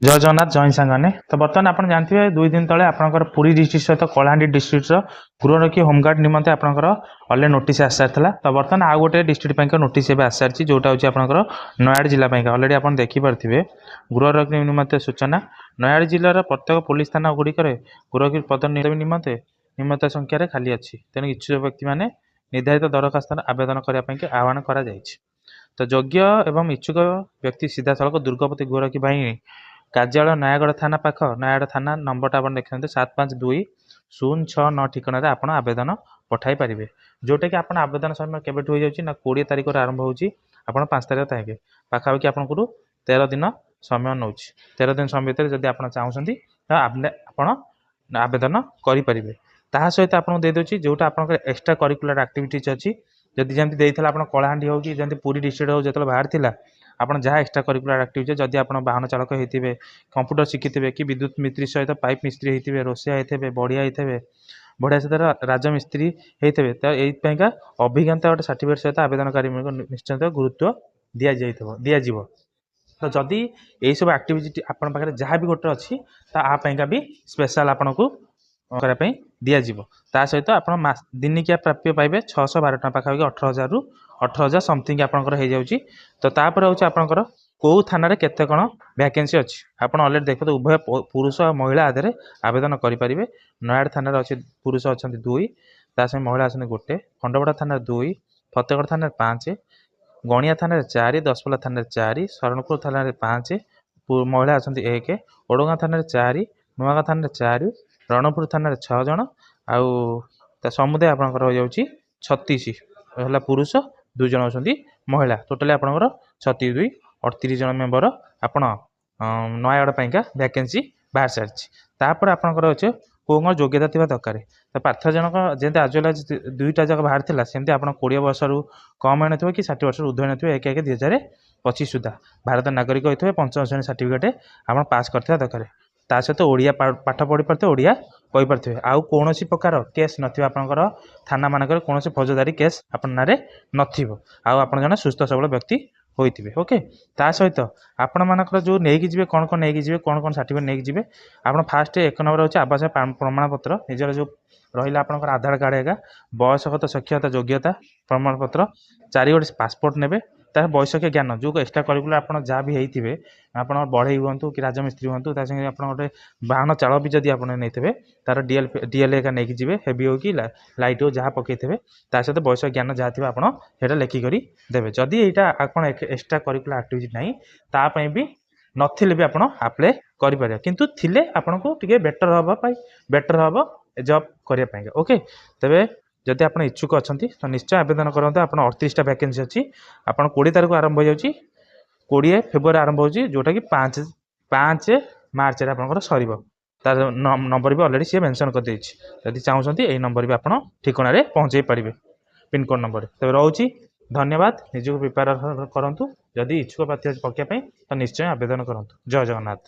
जय जगन्नाथ जय सांगाने तो बर्तमान आप जानते हैं 2 दिन तले आपंकर पुरी डिस्ट्रिक्ट सहित कलाहांडी डिस्ट्रिक्ट गृहरक्षी होमगार्ड निमंते आपंकर अलरेडी नोटिस आसी सारी तो बर्तमान आउ गोटे डिस्ट्रिक्ट नोटिस आसी सारी जोटा हूँ आपंकर नयागढ़ जिला अलरेडी आप देखिपे गृहरक्षी निमंते सूचना नयागढ़ जिलार प्रत्येक पुलिस थाना गुड़िक गृहरक्षी पद निमंते निमंत संख्यार खाली अच्छी तेणु इच्छुक व्यक्ति मैंने निर्धारित दरखास्त आवेदन करने आह्वान कर तो योग्य एवं इच्छुक व्यक्ति सीधा सड़क दुर्गपति गृहरक्षी बाहिनी कार्यालय नयागढ़ थाना पाख नयागढ़ थाना नंबरटा आप देखते 752069 ठिकाना आप आवेदन पठाई पारे जोटा कि आप आवेदन समय केवे हो जाए ना 20 तारीख आरंभ होपण 5 तारीख तक पाखापाखि आपको 13 दिन समय नौ 13 दिन समय भितर जब आप चाहते आप आवेदन करें ता सहित आपको देदे जोटा आप एक्सट्रा करिकुलर एक्टिविटीज अच्छी जदि जमी देता आप कलाहांडी हो कि जमी पुरी डिस्ट्रिक्ट हो जो बाहर था आप जहाँ एक्सट्रा करिकुलर एक्टिविटी जदि आप वाहन चालक होते कंप्यूटर शिखिथे कि विद्युत मिस्त्री सहित पाइप मिस्त्री होते रोषिया होते बढ़िया होते बढ़िया सहित राजमिस्त्री होते तो यहीपा अभिज्ञता गोटे सर्टिफिकेट सहित आवेदनकारी निश्चित गुरुत्व दिज्व तो जदि यही सब एक्टिविटी आपण पाखे जहाँ भी गोटे अच्छी तो आपका भी स्पेशल आपन को करने दिज्व ता सहित आप दिनिकिया प्राप्य पाइबे 612 टका पाखापाखि 18,000 रु 18,000 समथिंग आपंकर हो जाऊँगी तो तापर हूँ आपंकर कौ थाना केते कौन वैकेंसी अच्छी आपड़ अलरेडी देखते उभय पुरुष और महिला आधार आवेदन करेंगे नयागढ़ थाना अच्छे पुरुष अच्छा 2 तासंगे महिला अच्छा 1 खंडपड़ा थाना 2 फतेगढ़ थाना 5 गणिया थाना 4 दशपल्ला थाना 4 शरणपुर थाना 5 महिला अच्छा 1 ओडगाँ थाना 4 नुआगाँ थाना 4 रणपुर थाना 6 जन आउ समुदाय आपंकर हो जाऊँगी 36 है पुरुष 2 जन अच्छा महिला टोटाली आपंकर 36 38 जन मेम्बर आपण नयागढ़ पाइका वैकेंसी बाहर सारी आपंकर अच्छे कौन कौन योग्यता थी दरकार तो पार्थ जनक जमी आजुअल 2टा जगह बाहर था सेमती आप 20 वर्ष रु कम होना कि 60 वर्ष ऊर्ध्व होना 1/1/2025 सुधा भारत नागरिक होते हुए 5म श्रेणी सर्टिफिकेट आप पास करते दरकार ता सहित ओडिया पाठ पढ़ी पारे ओडिया कही पारे आउ कौन प्रकार केस नपर थाना मानक कौन फौजदारी केस आप ना नथिबो आप जन सुस्थ सबल व्यक्ति होइथिबे ओके ता सहित आपण मानकर जो नेकी जिवे कौन कौन नेकी जिवे कौन कौन सर्टिफिकेट नेकी जिवे आपण फास्ट 1 नंबर होची आवास प्रमाण पत्र निजर जो रहिला आपनकर आधार कार्ड एगा बयसगत साक्षरता योग्यता प्रमाण पत्र 4 गोटे पासपोर्ट नेबे तार वैषयिक ज्ञान जो एक्सट्रा करिकुलर आप जहाँ भी होते आप बढ़ई हूँ कि राजमिस्त्री हूँ संगे आप गोटे वाहन चाल भी जब आप नहीं तार डीएल एका नहीं जी हेवी हो कि लाइट हो जहाँ पकईथे ता सहित वैषयिक ज्ञान जहाँ थी आपटा लेखिक देवे जदि यहाँ आप एक्सट्रा करिकुलर एक्टिविटी नहीं तापाई भी नथिले भी आप आप्लाय करें किंतु थिले आपन को टिके बेटर हम जॉब करने ओके तेरे जदि आप इच्छुक अच्छा तो निश्चय आवेदन करूँ आप 38टा वैकेंसी अच्छी आप 20 तारीख आरंभ हो जाऊँगी 20 फेब्रुआरी आरंभ हो जोटा कि 5 मार्च आपंकर सर तार नंबर भी अलरेडी सी मेंशन कर जदि चाहते यही नंबर भी आप ठिकाना पहुँचे पारे पिनकोड नंबर तेज रोचे धन्यवाद निजक प्रिपेयर करूँ जदि इच्छुक प्रार्थी पकापी तो निश्चय आवेदन करूँ जय जगन्नाथ।